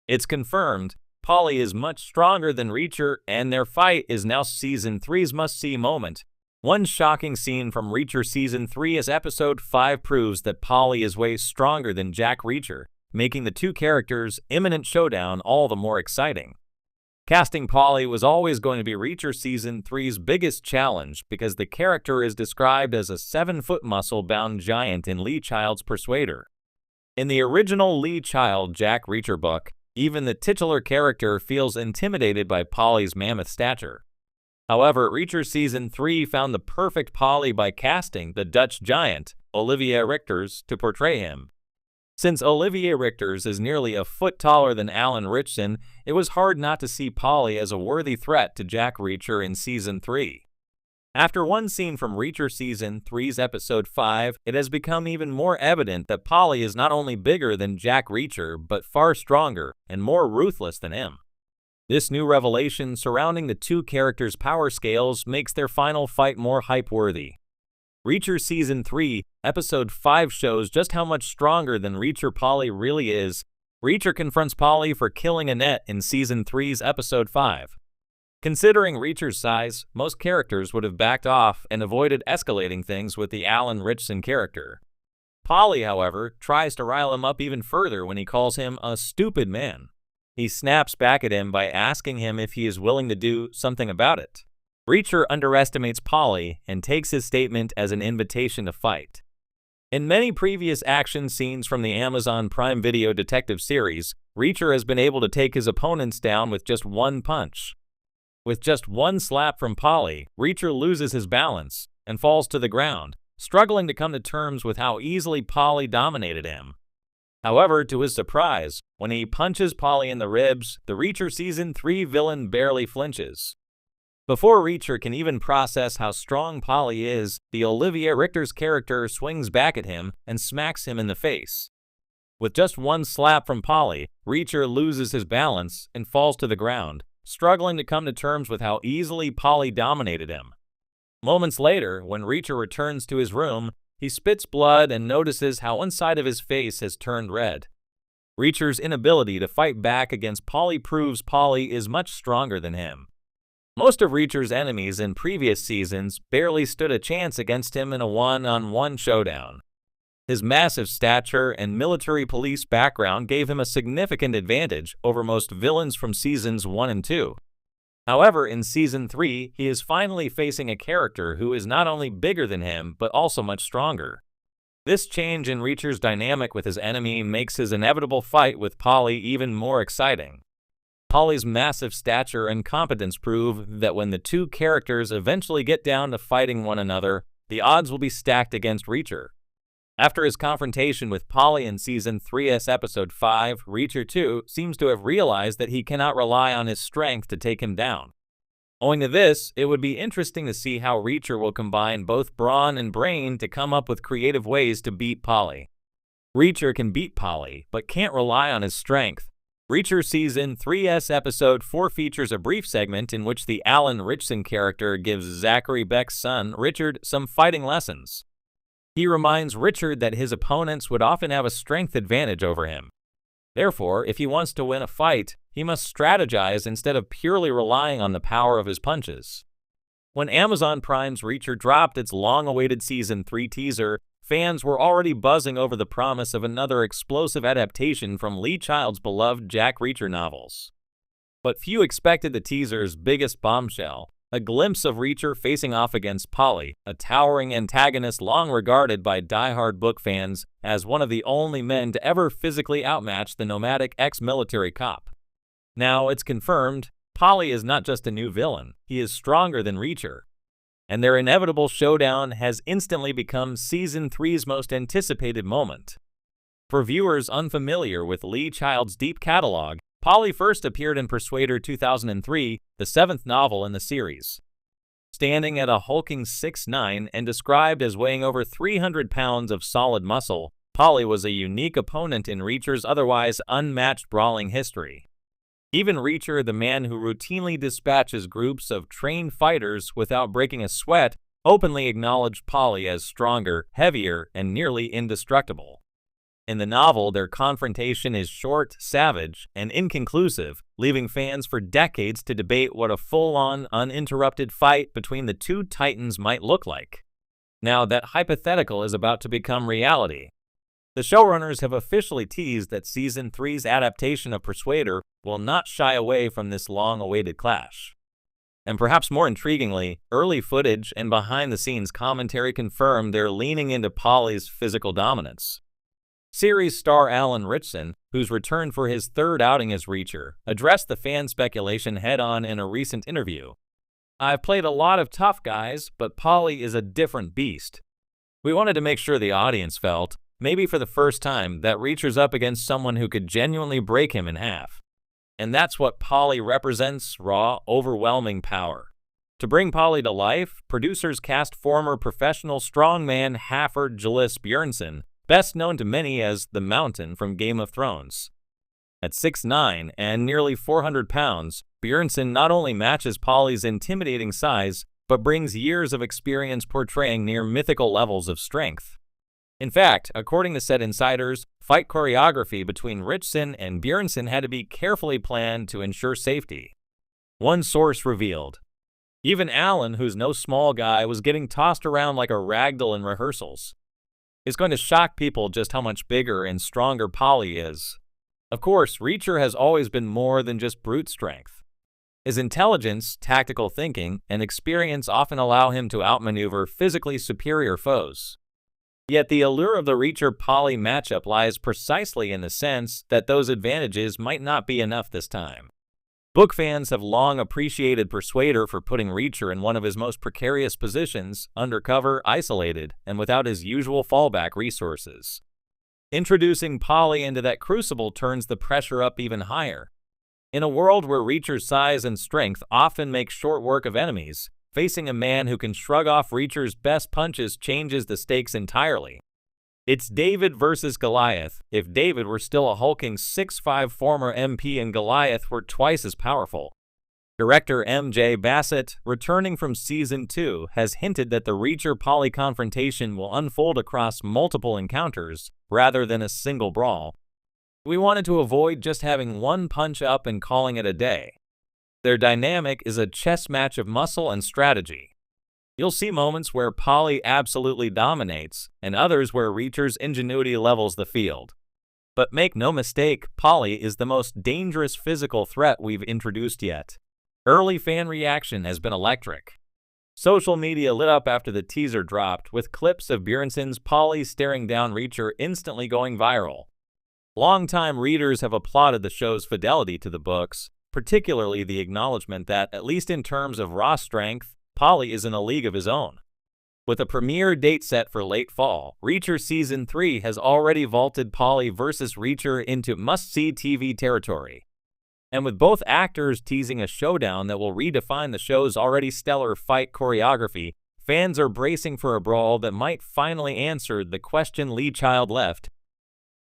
It's confirmed, Paulie is much stronger than Reacher, and their fight is now Season 3's must-see moment. One shocking scene from Reacher Season 3 as Episode 5 proves that Paulie is way stronger than Jack Reacher, making the two characters' imminent showdown all the more exciting. Casting Paulie was always going to be Reacher Season 3's biggest challenge because the character is described as a 7-foot muscle-bound giant in Lee Child's Persuader. In the original Lee Child Jack Reacher book, even the titular character feels intimidated by Paulie's mammoth stature. However, Reacher Season 3 found the perfect Paulie by casting the Dutch giant, Olivier Richters, to portray him. Since Olivier Richters is nearly a foot taller than Alan Ritchson, it was hard not to see Paulie as a worthy threat to Jack Reacher in Season 3. After one scene from Reacher Season 3's Episode 5, it has become even more evident that Paulie is not only bigger than Jack Reacher, but far stronger and more ruthless than him. This new revelation surrounding the two characters' power scales makes their final fight more hype-worthy. Reacher Season 3, Episode 5 shows just how much stronger than Reacher Paulie really is. Reacher confronts Paulie for killing Annette in Season 3's Episode 5. Considering Reacher's size, most characters would have backed off and avoided escalating things with the Alan Ritchson character. Paulie, however, tries to rile him up even further when he calls him a stupid man. He snaps back at him by asking him if he is willing to do something about it. Reacher underestimates Paulie and takes his statement as an invitation to fight. In many previous action scenes from the Amazon Prime Video detective series, Reacher has been able to take his opponents down with just one punch. With just one slap from Paulie, Reacher loses his balance and falls to the ground, struggling to come to terms with how easily Paulie dominated him. However, to his surprise, when he punches Paulie in the ribs, the Reacher Season 3 villain barely flinches. Before Reacher can even process how strong Paulie is, the Olivier Richters character swings back at him and smacks him in the face. With just one slap from Paulie, Reacher loses his balance and falls to the ground, struggling to come to terms with how easily Paulie dominated him. Moments later, when Reacher returns to his room, he spits blood and notices how one side of his face has turned red. Reacher's inability to fight back against Paulie proves Paulie is much stronger than him. Most of Reacher's enemies in previous seasons barely stood a chance against him in a one-on-one showdown. His massive stature and military police background gave him a significant advantage over most villains from Seasons 1 and 2. However, in Season 3, he is finally facing a character who is not only bigger than him, but also much stronger. This change in Reacher's dynamic with his enemy makes his inevitable fight with Paulie even more exciting. Paulie's massive stature and competence prove that when the two characters eventually get down to fighting one another, the odds will be stacked against Reacher. After his confrontation with Paulie in Season 3's Episode 5, Reacher 2 seems to have realized that he cannot rely on his strength to take him down. Owing to this, it would be interesting to see how Reacher will combine both brawn and brain to come up with creative ways to beat Paulie. Reacher can beat Paulie, but can't rely on his strength. Reacher Season 3's Episode 4 features a brief segment in which the Alan Ritchson character gives Zachary Beck's son, Richard, some fighting lessons. He reminds Richard that his opponents would often have a strength advantage over him. Therefore, if he wants to win a fight, he must strategize instead of purely relying on the power of his punches. When Amazon Prime's Reacher dropped its long-awaited Season 3 teaser, fans were already buzzing over the promise of another explosive adaptation from Lee Child's beloved Jack Reacher novels. But few expected the teaser's biggest bombshell, a glimpse of Reacher facing off against Paulie, a towering antagonist long regarded by die-hard book fans as one of the only men to ever physically outmatch the nomadic ex-military cop. Now it's confirmed, Paulie is not just a new villain, he is stronger than Reacher. And their inevitable showdown has instantly become Season 3's most anticipated moment. For viewers unfamiliar with Lee Child's deep catalog, Paulie first appeared in Persuader 2003, the seventh novel in the series. Standing at a hulking 6'9" and described as weighing over 300 pounds of solid muscle, Paulie was a unique opponent in Reacher's otherwise unmatched brawling history. Even Reacher, the man who routinely dispatches groups of trained fighters without breaking a sweat, openly acknowledged Paulie as stronger, heavier, and nearly indestructible. In the novel, their confrontation is short, savage, and inconclusive, leaving fans for decades to debate what a full-on, uninterrupted fight between the two titans might look like. Now, that hypothetical is about to become reality. The showrunners have officially teased that Season 3's adaptation of Persuader will not shy away from this long-awaited clash. And perhaps more intriguingly, early footage and behind-the-scenes commentary confirm they're leaning into Paulie's physical dominance. Series star Alan Ritchson, who's returned for his third outing as Reacher, addressed the fan speculation head-on in a recent interview. "I've played a lot of tough guys, but Paulie is a different beast. We wanted to make sure the audience felt, maybe for the first time, that Reacher's up against someone who could genuinely break him in half. And that's what Paulie represents: raw, overwhelming power." To bring Paulie to life, producers cast former professional strongman Halford Gillis Bjornsson, best known to many as the Mountain from Game of Thrones. At 6'9" and nearly 400 pounds, Bjornsson not only matches Paulie's intimidating size, but brings years of experience portraying near mythical levels of strength. In fact, according to set insiders, fight choreography between Ritchson and Bjornsson had to be carefully planned to ensure safety. One source revealed, "Even Alan, who's no small guy, was getting tossed around like a ragdoll in rehearsals. It's going to shock people just how much bigger and stronger Paulie is." Of course, Reacher has always been more than just brute strength. His intelligence, tactical thinking, and experience often allow him to outmaneuver physically superior foes. Yet the allure of the Reacher-Paulie matchup lies precisely in the sense that those advantages might not be enough this time. Book fans have long appreciated Persuader for putting Reacher in one of his most precarious positions, undercover, isolated, and without his usual fallback resources. Introducing Paulie into that crucible turns the pressure up even higher. In a world where Reacher's size and strength often make short work of enemies, facing a man who can shrug off Reacher's best punches changes the stakes entirely. It's David versus Goliath, if David were still a hulking 6'5" former MP and Goliath were twice as powerful. Director M.J. Bassett, returning from Season 2, has hinted that the Reacher-Paulie confrontation will unfold across multiple encounters, rather than a single brawl. "We wanted to avoid just having one punch up and calling it a day. Their dynamic is a chess match of muscle and strategy. You'll see moments where Paulie absolutely dominates, and others where Reacher's ingenuity levels the field. But make no mistake, Paulie is the most dangerous physical threat we've introduced yet." Early fan reaction has been electric. Social media lit up after the teaser dropped, with clips of Bjornsson's Paulie staring down Reacher instantly going viral. Longtime readers have applauded the show's fidelity to the books, particularly the acknowledgement that, at least in terms of raw strength, Paulie is in a league of his own. With a premiere date set for late fall, Reacher Season 3 has already vaulted Paulie versus Reacher into must-see TV territory. And with both actors teasing a showdown that will redefine the show's already stellar fight choreography, fans are bracing for a brawl that might finally answer the question Lee Child left: